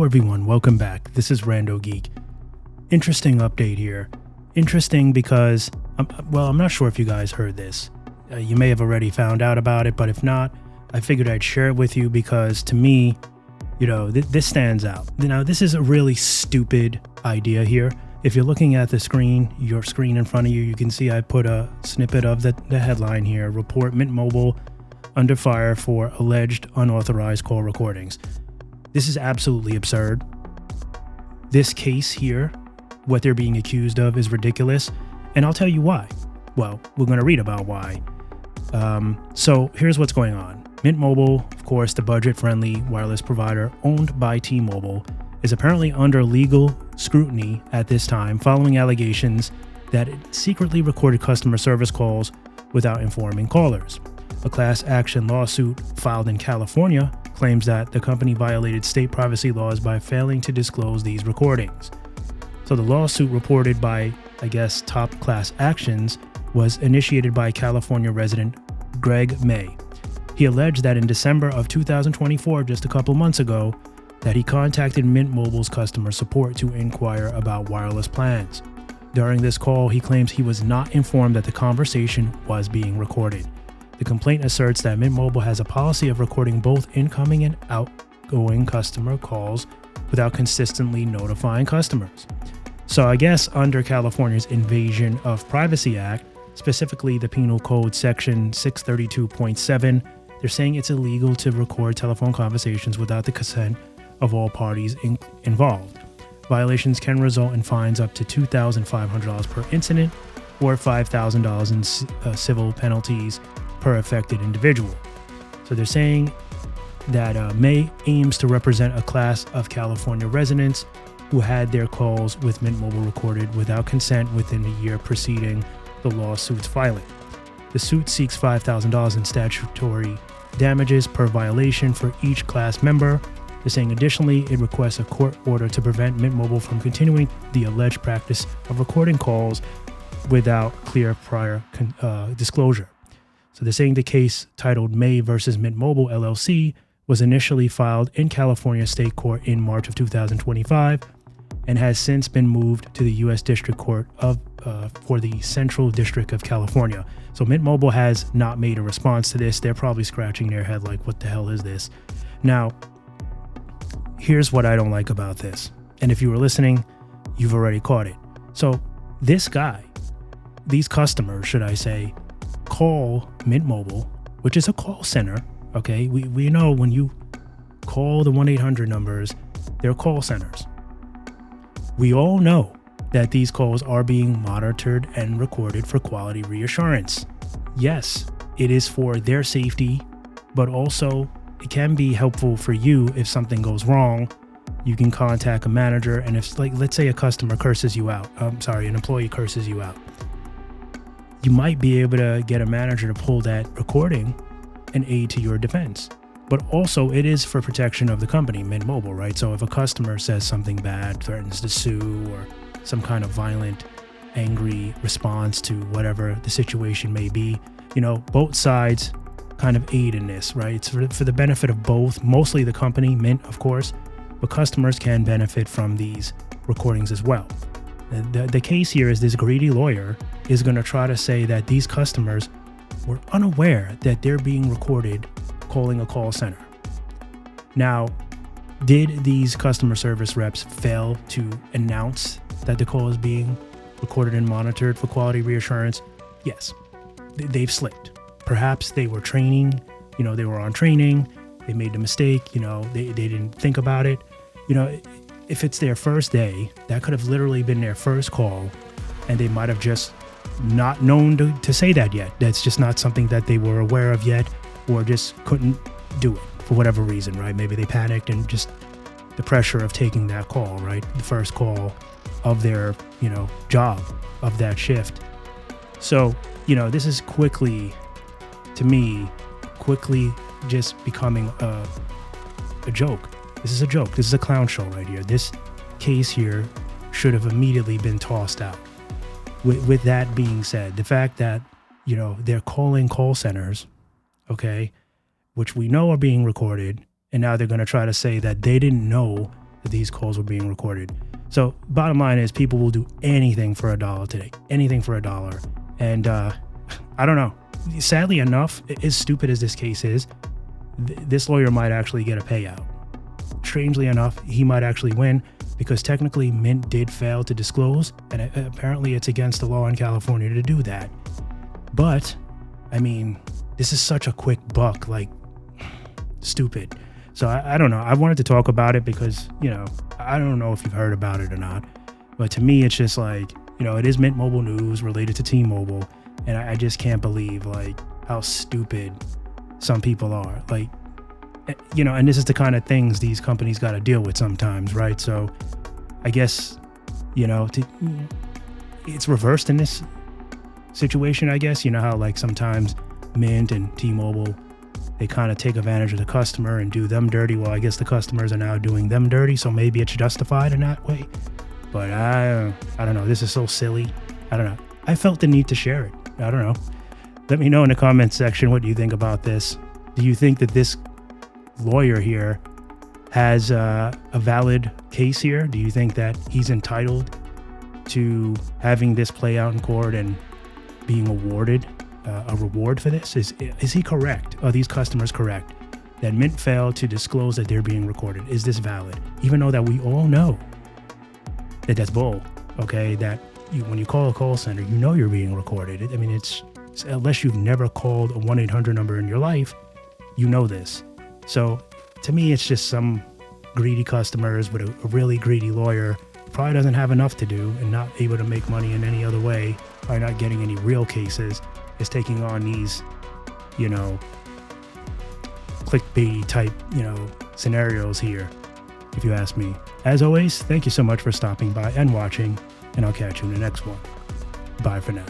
everyone, welcome back. This is RandoGEEK. Interesting update here. Interesting because, I'm not sure if you guys heard this. You may have already found out about it, but if not, I figured I'd share it with you because to me, this stands out. Now, this is a really stupid idea here. If you're looking at the screen, your screen in front of you, you can see I put a snippet of the headline here. Report Mint Mobile under fire for alleged unauthorized call recordings. This is absolutely absurd. This case here, what they're being accused of is ridiculous. And I'll tell you why. Well, we're going to read about why. So here's what's going on. Mint Mobile, of course, the budget-friendly wireless provider owned by T-Mobile, is apparently under legal scrutiny at this time following allegations that it secretly recorded customer service calls without informing callers. A class action lawsuit filed in California claims that the company violated state privacy laws by failing to disclose these recordings. So the lawsuit, reported by, Top Class Actions, was initiated by California resident Greg May. He alleged that in December of 2024, just a couple months ago, that he contacted Mint Mobile's customer support to inquire about wireless plans. During this call, he claims he was not informed that the conversation was being recorded. The complaint asserts that Mint Mobile has a policy of recording both incoming and outgoing customer calls without consistently notifying customers. So I guess under California's Invasion of Privacy Act, specifically the Penal Code Section 632.7, they're saying it's illegal to record telephone conversations without the consent of all parties involved. Violations can result in fines up to $2,500 per incident or $5,000 in civil penalties per affected individual. So they're saying that May aims to represent a class of California residents who had their calls with Mint Mobile recorded without consent within the year preceding the lawsuit's filing. The suit seeks $5,000 in statutory damages per violation for each class member. They're saying additionally, it requests a court order to prevent Mint Mobile from continuing the alleged practice of recording calls without clear prior disclosure. So they're saying the case, titled May versus Mint Mobile LLC, was initially filed in California State Court in March of 2025 and has since been moved to the U.S. District Court for the Central District of California. So Mint Mobile has not made a response to this. They're probably scratching their head like, what the hell is this? Now, here's what I don't like about this. And if you were listening, you've already caught it. So this guy, these customers, should I say, call Mint Mobile, which is a call center. Okay, we know when you call the 1-800 numbers, they're call centers. We all know that these calls are being monitored and recorded for quality reassurance. Yes, it is for their safety, but also it can be helpful for you if something goes wrong. You can contact a manager, and if, let's say a customer curses you out, an employee curses you out, you might be able to get a manager to pull that recording and aid to your defense. But also it is for protection of the company, Mint Mobile, right? So if a customer says something bad, threatens to sue, or some kind of violent, angry response to whatever the situation may be, both sides kind of aid in this, right? It's for the benefit of both, mostly the company, Mint, of course, but customers can benefit from these recordings as well. The case here is this greedy lawyer is going to try to say that these customers were unaware that they're being recorded calling a call center. Now, did these customer service reps fail to announce that the call is being recorded and monitored for quality reassurance? Yes, they've slipped. Perhaps they were training, they were on training, they made the mistake, they didn't think about it. If it's their first day, that could have literally been their first call, and they might have just not known to say that yet. That's just not something that they were aware of yet, or just couldn't do it for whatever reason, right? Maybe they panicked and just the pressure of taking that call, right? The first call of their, job, of that shift. So, this is quickly just becoming a joke. This is a joke. This is a clown show right here. This case here should have immediately been tossed out. With that being said, the fact that, they're calling call centers, okay, which we know are being recorded, and now they're going to try to say that they didn't know that these calls were being recorded. So bottom line is people will do anything for $1 today, anything for $1. And I don't know. Sadly enough, as stupid as this case is, this lawyer might actually get a payout. Strangely enough, he might actually win because technically Mint did fail to disclose, and apparently it's against the law in California to do that. But, I mean, this is such a quick buck, like, stupid. So I don't know. I wanted to talk about it because, you know, I don't know if you've heard about it or not, but to me, it's just like, you know, it is Mint Mobile news related to T-Mobile, and I just can't believe, like, how stupid some people are. Like, you know, and this is the kind of things these companies got to deal with sometimes, right? So I guess, you know, it's reversed in this situation, I guess. You know how, like, sometimes Mint and T-Mobile, they kind of take advantage of the customer and do them dirty. Well, I guess the customers are now doing them dirty, so maybe it's justified in that way. But I don't know. This is so silly. I don't know. I felt the need to share it. I don't know. Let me know in the comments section what you think about this. Do you think that this lawyer here has a valid case here? Do you think that he's entitled to having this play out in court and being awarded a reward for this? Is he correct? Are these customers correct that Mint failed to disclose that they're being recorded? Is this valid? Even though that we all know that that's bull, okay? That when you call a call center, you know you're being recorded. I mean, it's unless you've never called a 1-800 number in your life, you know this. So to me, it's just some greedy customers with a really greedy lawyer, probably doesn't have enough to do and not able to make money in any other way, probably not getting any real cases, is taking on these, you know, clickbait type, you know, scenarios here, if you ask me. As always, thank you so much for stopping by and watching, and I'll catch you in the next one. Bye for now.